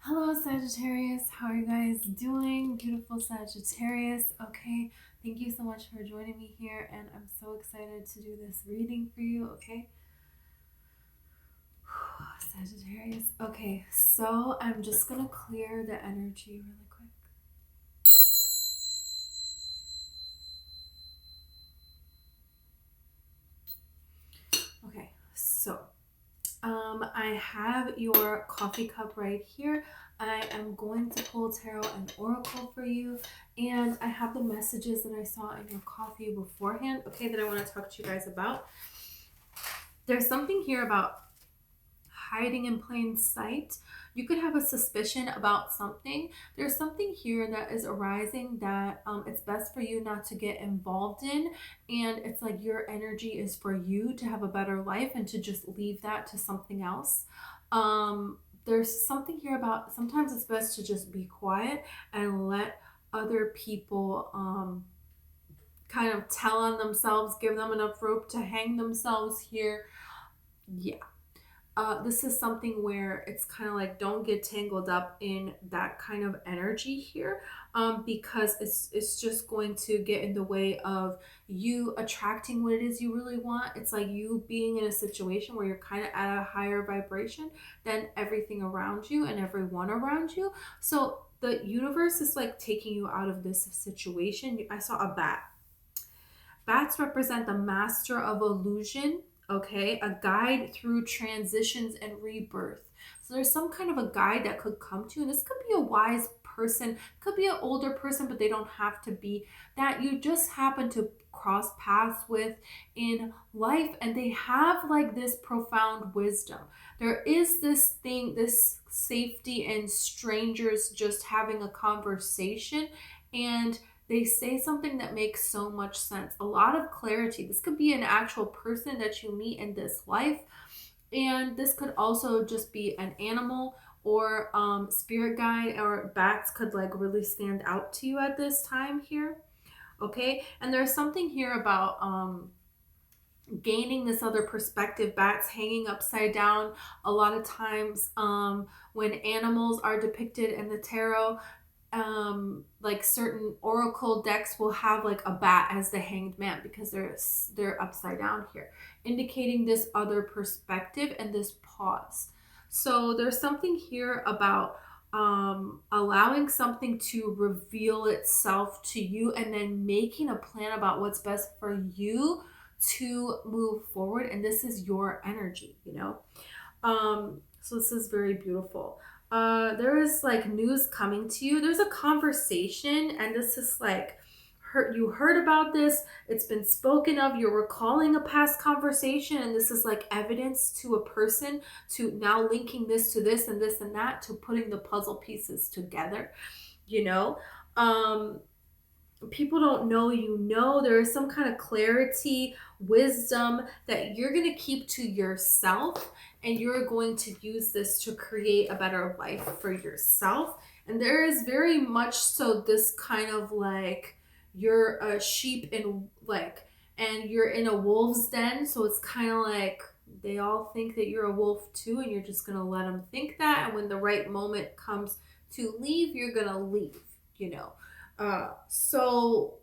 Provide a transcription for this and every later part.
Hello, Sagittarius. How are you guys doing? Beautiful Sagittarius. Okay, thank you so much for joining me here, and I'm so excited to do this reading for you. Okay, Sagittarius. Okay, so I'm just gonna clear the energy really quick. Okay, so I have your coffee cup right here. I am going to pull tarot and oracle for you, and I have the messages that I saw in your coffee beforehand, okay, that I want to talk to you guys about. There's something here about hiding in plain sight. You could have a suspicion about something. There's something here that is arising that it's best for you not to get involved in. And it's like your energy is for you to have a better life and to just leave that to something else. There's something here about sometimes it's best to just be quiet and let other people kind of tell on themselves, give them enough rope to hang themselves here. Yeah, this is something where it's kind of like don't get tangled up in that kind of energy here, because it's just going to get in the way of you attracting what it is you really want. It's like you being in a situation where you're kind of at a higher vibration than everything around you and everyone around you. So the universe is like taking you out of this situation. I saw a bat. Bats represent the master of illusion, okay? A guide through transitions and rebirth. So there's some kind of a guide that could come to you, and this could be a wise person, could be an older person, but they don't have to be that you just happen to cross paths with in life, and they have like this profound wisdom. There is this thing, this safety in strangers just having a conversation, and they say something that makes so much sense. A lot of clarity. This could be an actual person that you meet in this life. And this could also just be an animal or spirit guide, or bats could like really stand out to you at this time here. Okay. And there's something here about gaining this other perspective. Bats hanging upside down. A lot of times when animals are depicted in the tarot, like certain oracle decks will have like a bat as the hanged man because they're upside down here, indicating this other perspective and this pause. So there's something here about allowing something to reveal itself to you and then making a plan about what's best for you to move forward. And this is your energy, you know. So this is very beautiful. There is like news coming to you. There's a conversation, and this is like you heard about this. It's been spoken of. You're recalling a past conversation, and this is like evidence to a person to now linking this to this and this and that to putting the puzzle pieces together. You know, people don't know, you know, there is some kind of clarity, wisdom that you're going to keep to yourself, and you're going to use this to create a better life for yourself. And there is very much so this kind of like you're a sheep in like, and you're in a wolf's den, so it's kind of like they all think that you're a wolf too, and you're just going to let them think that, and when the right moment comes to leave, you're going to leave, you know. So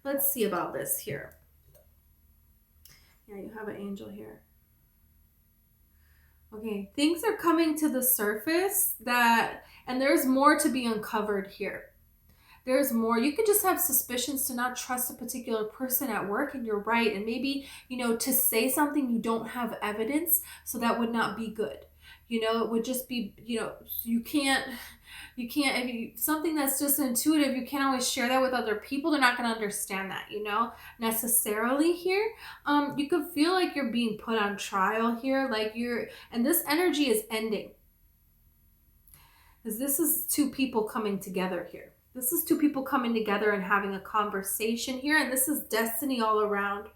let's see about this here. Yeah, you have an angel here. Okay, things are coming to the surface and there's more to be uncovered here. There's more. You could just have suspicions to not trust a particular person at work, and you're right. And maybe, you know, to say something you don't have evidence, so that would not be good. You know, it would just be, you know, if you something that's just intuitive, you can't always share that with other people. They're not going to understand that, you know, necessarily here. You could feel like you're being put on trial here, like and this energy is ending, because this is two people coming together here. This is two people coming together and having a conversation here, and this is destiny all around.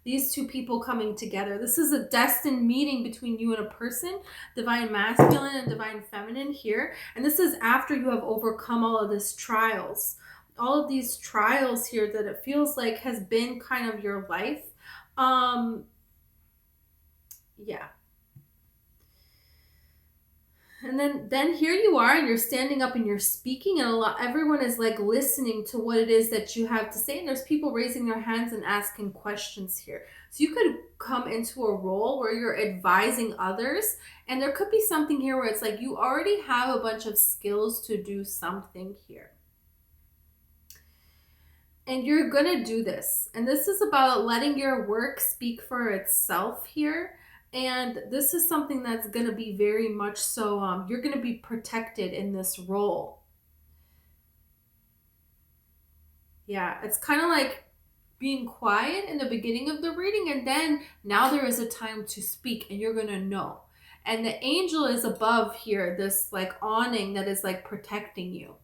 These two people coming together. This is a destined meeting between you and a person, divine masculine and divine feminine here. And this is after you have overcome all of these trials. All of these trials here that it feels like has been kind of your life. Yeah. And then here you are, and you're standing up and you're speaking, and everyone is like listening to what it is that you have to say. And there's people raising their hands and asking questions here. So you could come into a role where you're advising others, and there could be something here where it's like you already have a bunch of skills to do something here. And you're gonna do this. And this is about letting your work speak for itself here. And this is something that's going to be very much so, you're going to be protected in this role. Yeah, it's kind of like being quiet in the beginning of the reading, and then now there is a time to speak, and you're going to know. And the angel is above here, this like awning that is like protecting you.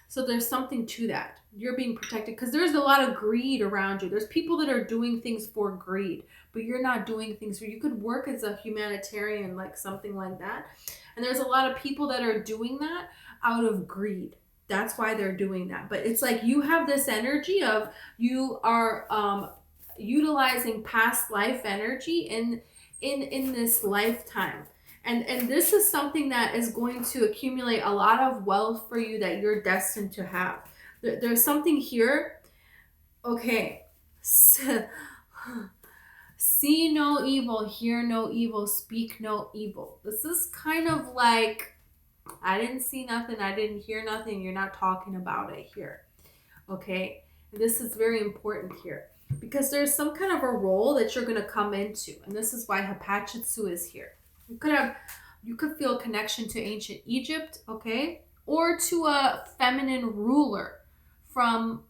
So there's something to that. You're being protected because there's a lot of greed around you. There's people that are doing things for greed, but you're not doing things where you could work as a humanitarian, like something like that. And there's a lot of people that are doing that out of greed. That's why they're doing that. But it's like you have this energy of you are utilizing past life energy in this lifetime. And this is something that is going to accumulate a lot of wealth for you that you're destined to have. There's something here. Okay. See no evil, hear no evil, speak no evil. This is kind of like, I didn't see nothing, I didn't hear nothing, you're not talking about it here. Okay? This is very important here because there's some kind of a role that you're going to come into. And this is why Hapachitsu is here. You could feel a connection to ancient Egypt, okay? Or to a feminine ruler from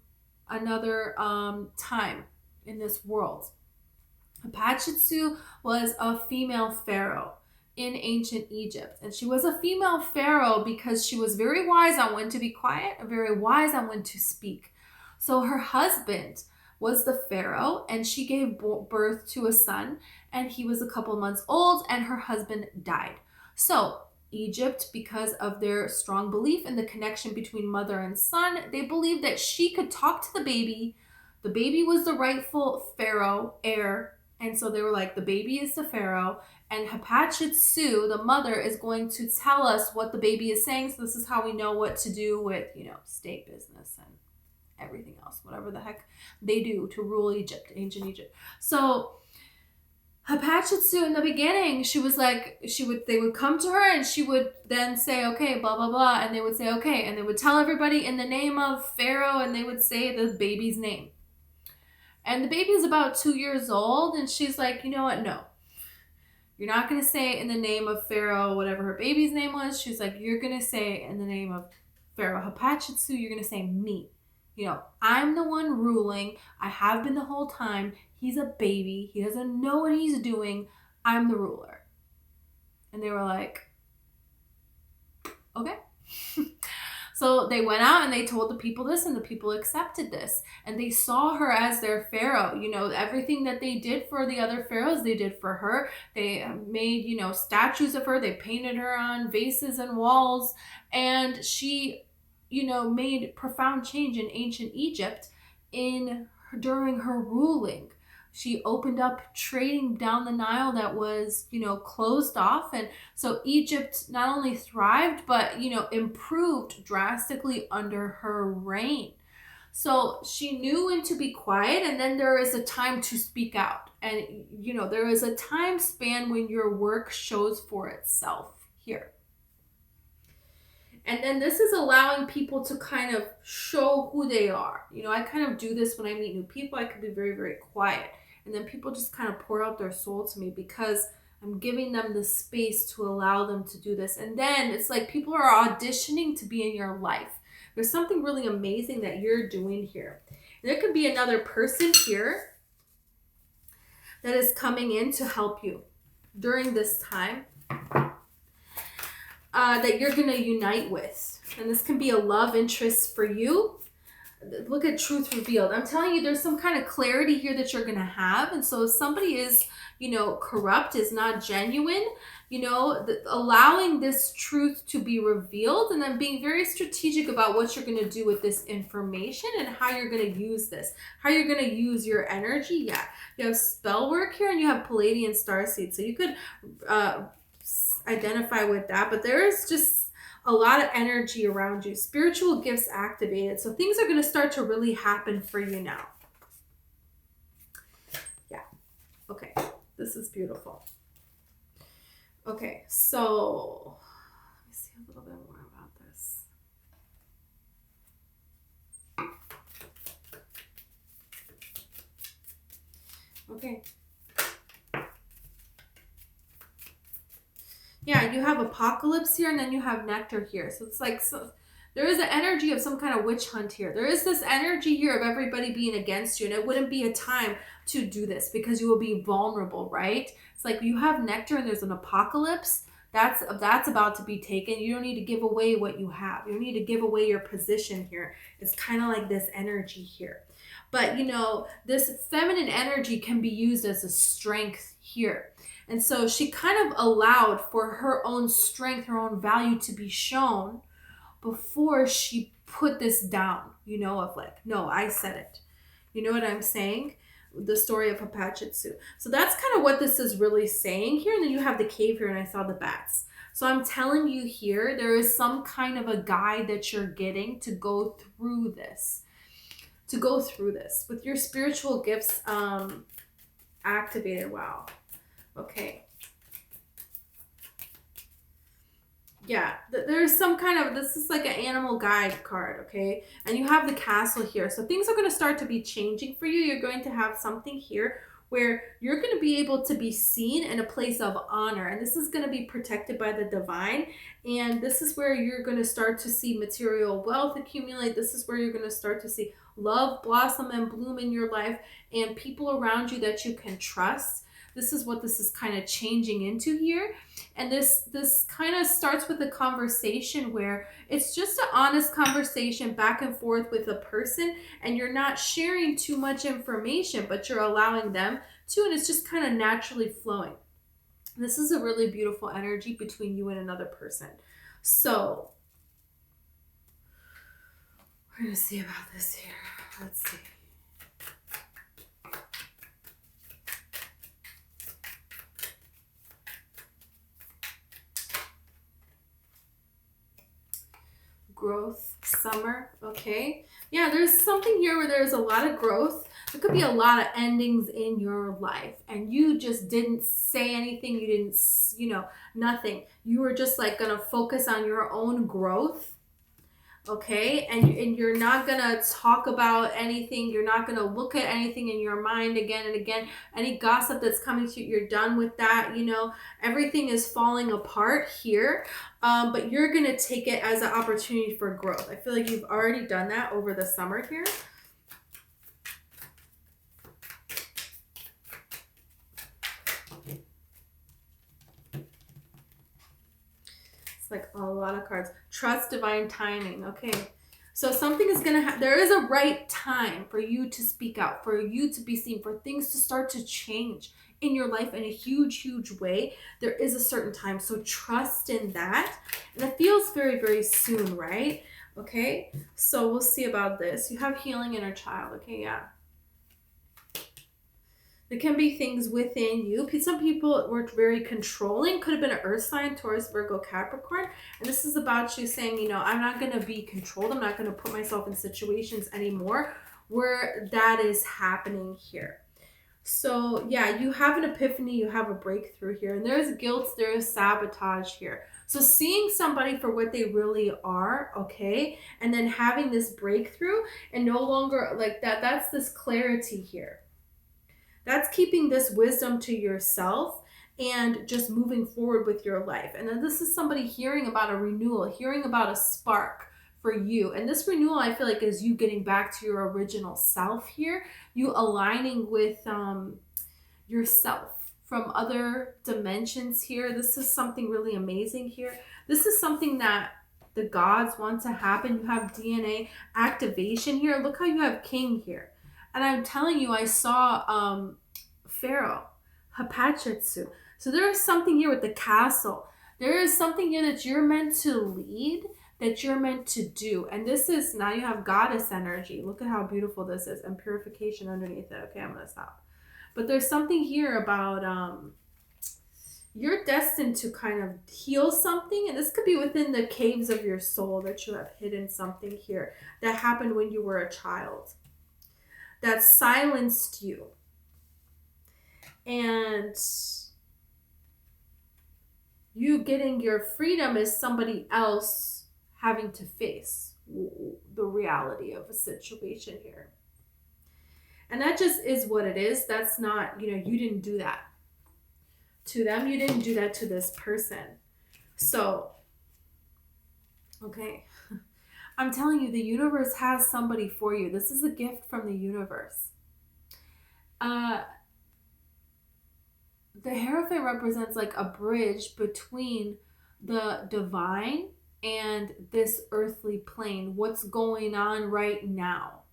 another time in this world. Hapachitsu was a female pharaoh in ancient Egypt. And she was a female pharaoh because she was very wise on when to be quiet and very wise on when to speak. So her husband was the pharaoh, and she gave birth to a son, and he was a couple months old, and her husband died. So Egypt, because of their strong belief in the connection between mother and son, they believed that she could talk to the baby. The baby was the rightful pharaoh heir, and so they were like, the baby is the pharaoh, and Hapachitsu, the mother, is going to tell us what the baby is saying. So this is how we know what to do with, state business and everything else, whatever the heck they do to rule Egypt, ancient Egypt. So Hapachitsu, in the beginning, she was like, they would come to her and she would then say, okay, blah, blah, blah. And they would say, okay. And they would tell everybody in the name of Pharaoh, and they would say the baby's name. And the baby is about 2 years old, and she's like, you know what? No. You're not going to say in the name of Pharaoh, whatever her baby's name was. She's like, you're going to say in the name of Pharaoh Hapachitsu, you're going to say me. I'm the one ruling. I have been the whole time. He's a baby. He doesn't know what he's doing. I'm the ruler. And they were like, okay. So they went out and they told the people this, and the people accepted this. And they saw her as their pharaoh. Everything that they did for the other pharaohs, they did for her. They made, statues of her. They painted her on vases and walls. And she made profound change in ancient Egypt during her ruling. She opened up trading down the Nile that was, closed off. And so Egypt not only thrived, but, improved drastically under her reign. So she knew when to be quiet, and then there is a time to speak out. And, there is a time span when your work shows for itself here. And then this is allowing people to kind of show who they are. I kind of do this when I meet new people. I could be very, very quiet. And then people just kind of pour out their soul to me because I'm giving them the space to allow them to do this. And then it's like people are auditioning to be in your life. There's something really amazing that you're doing here. And there could be another person here that is coming in to help you during this time. That you're going to unite with. And this can be a love interest for you. Look at truth revealed. I'm telling you, there's some kind of clarity here that you're going to have. And so if somebody is, corrupt, is not genuine, allowing this truth to be revealed, and then being very strategic about what you're going to do with this information and how you're going to use this, how you're going to use your energy. Yeah. You have spell work here, and you have Palladian starseed. So you could, identify with that, but there is just a lot of energy around you. Spiritual gifts activated. So things are going to start to really happen for you now. Yeah. Okay. This is beautiful. Okay. So let me see a little bit more about this. Okay. Yeah, you have apocalypse here, and then you have nectar here. So it's like, there is an energy of some kind of witch hunt here. There is this energy here of everybody being against you, and it wouldn't be a time to do this because you will be vulnerable, right? It's like you have nectar and there's an apocalypse. That's about to be taken. You don't need to give away what you have. You don't need to give away your position here. It's kind of like this energy here. But, you know, this feminine energy can be used as a strength here. And so she kind of allowed for her own strength, her own value to be shown before she put this down, you know, of like, no, I said it. You know what I'm saying? The story of Hatshepsut. So that's kind of what this is really saying here. And then you have the cave here, and I saw the bats. So I'm telling you here, there is some kind of a guide that you're getting to go through this. To go through this with your spiritual gifts activated. Wow. Okay. Yeah, there's some kind of, this is like an animal guide card, okay? And you have the castle here. So things are going to start to be changing for you. You're going to have something here where you're going to be able to be seen in a place of honor. And this is going to be protected by the divine. And this is where you're going to start to see material wealth accumulate. This is where you're going to start to see love blossom and bloom in your life and people around you that you can trust. This is what this is kind of changing into here. And this kind of starts with a conversation where it's just an honest conversation back and forth with a person, and you're not sharing too much information, but you're allowing them to, and it's just kind of naturally flowing. This is a really beautiful energy between you and another person. So we're going to see about this here. Let's see. Growth, summer, okay? Yeah, there's something here where there's a lot of growth. There could be a lot of endings in your life, and you just didn't say anything. You didn't, you know, nothing. You were just like going to focus on your own growth, okay? And you're not going to talk about anything. You're not going to look at anything in your mind again and again. Any gossip that's coming to you, you're done with that, you know? Everything is falling apart here. But you're going to take it as an opportunity for growth. I feel like you've already done that over the summer here. It's like a lot of cards. Trust divine timing. Okay. So something is going to happen. There is a right time for you to speak out, for you to be seen, for things to start to change in your life in a huge, huge way. There is a certain time. So trust in that. And it feels very, very soon, right? Okay. So we'll see about this. You have healing inner child. Okay. Yeah. There can be things within you. Some people were very controlling. Could have been an earth sign, Taurus, Virgo, Capricorn. And this is about you saying, you know, I'm not going to be controlled. I'm not going to put myself in situations anymore where that is happening here. So yeah, you have an epiphany. You have a breakthrough here. And there's guilt. There's sabotage here. So seeing somebody for what they really are, okay, and then having this breakthrough and no longer like that, that's this clarity here. That's keeping this wisdom to yourself and just moving forward with your life. And then this is somebody hearing about a renewal, hearing about a spark for you. And this renewal, I feel like, is you getting back to your original self here. You aligning with yourself from other dimensions here. This is something really amazing here. This is something that the gods want to happen. You have DNA activation here. Look how you have King here. And I'm telling you, I saw Pharaoh, Hatshepsut. So there is something here with the castle. There is something here that you're meant to lead, that you're meant to do. And this is, now you have goddess energy. Look at how beautiful this is. And purification underneath it. Okay, I'm going to stop. But there's something here about, you're destined to kind of heal something, and this could be within the caves of your soul that you have hidden something here that happened when you were a child that silenced you. And you getting your freedom is somebody else having to face the reality of a situation here. And that just is what it is. That's not, you didn't do that to them. You didn't do that to this person. So, okay. I'm telling you, the universe has somebody for you. This is a gift from the universe. The Hierophant represents like a bridge between the divine and this earthly plane, what's going on right now.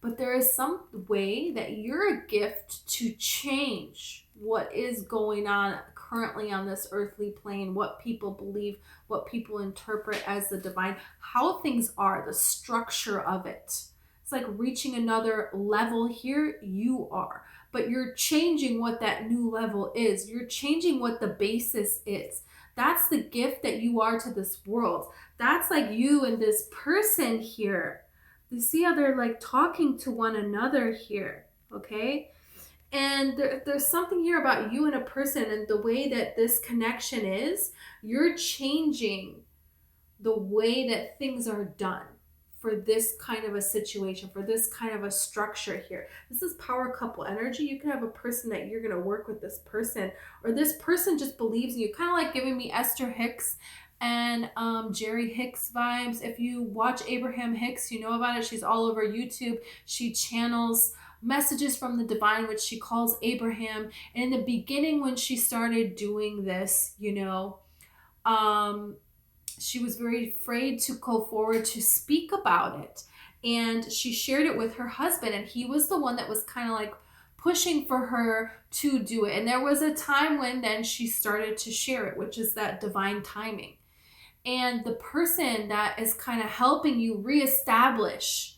But there is some way that you're a gift to change what is going on currently on this earthly plane, what people believe, what people interpret as the divine, how things are, the structure of it. It's like reaching another level here. You are. But you're changing what that new level is. You're changing what the basis is. That's the gift that you are to this world. That's like you and this person here. You see how they're like talking to one another here, okay? And there's something here about you and a person and the way that this connection is. You're changing the way that things are done for this kind of a situation, for this kind of a structure here. This is power couple energy. You can have a person that you're going to work with this person, or this person just believes in you. Kind of like giving me Esther Hicks and Jerry Hicks vibes. If you watch Abraham Hicks, you know about it. She's all over YouTube. She channels messages from the divine, which she calls Abraham. And in the beginning, when she started doing this, she was very afraid to go forward to speak about it. And she shared it with her husband, and he was the one that was kind of like pushing for her to do it. And there was a time when then she started to share it, which is that divine timing. And the person that is kind of helping you reestablish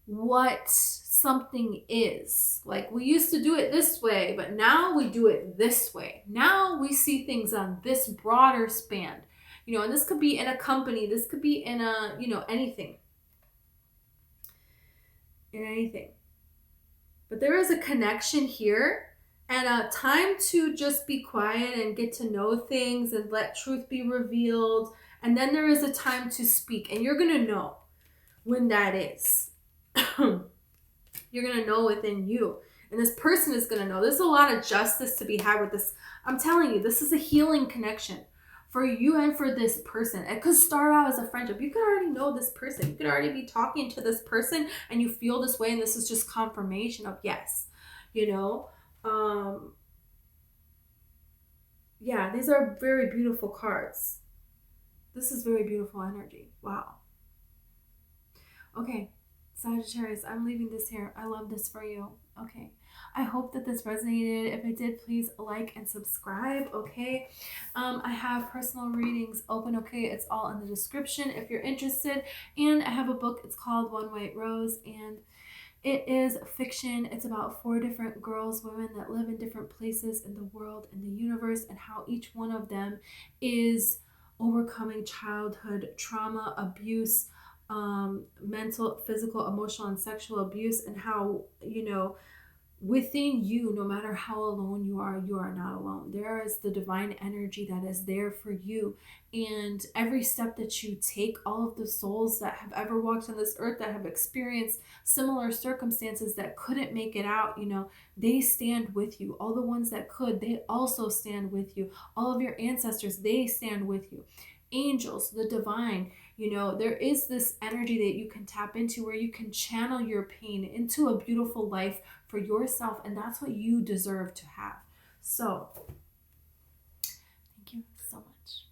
what something is. Like, we used to do it this way, but now we do it this way. Now we see things on this broader span. And this could be in a company. This could be in a, anything. In anything. But there is a connection here. And a time to just be quiet and get to know things and let truth be revealed. And then there is a time to speak. And you're going to know when that is. You're going to know within you. And this person is going to know. There's a lot of justice to be had with this. I'm telling you, this is a healing connection for you and for this person. It could start out as a friendship. You could already know this person. You could already be talking to this person and you feel this way. And this is just confirmation of yes, yeah, these are very beautiful cards. This is very beautiful energy. Wow. Okay, Sagittarius, I'm leaving this here. I love this for you. Okay. I hope that this resonated. If it did, please like and subscribe. Okay. I have personal readings open. Okay. It's all in the description if you're interested. And I have a book. It's called One White Rose. And it is fiction. It's about 4 different girls, women that live in different places in the world, in the universe, and how each one of them is overcoming childhood trauma, abuse, mental, physical, emotional, and sexual abuse, and how, within you, no matter how alone you are not alone. There is the divine energy that is there for you. And every step that you take, all of the souls that have ever walked on this earth that have experienced similar circumstances that couldn't make it out, they stand with you. All the ones that could, they also stand with you. All of your ancestors, they stand with you. Angels, the divine, there is this energy that you can tap into where you can channel your pain into a beautiful life for yourself, and that's what you deserve to have. So, thank you so much.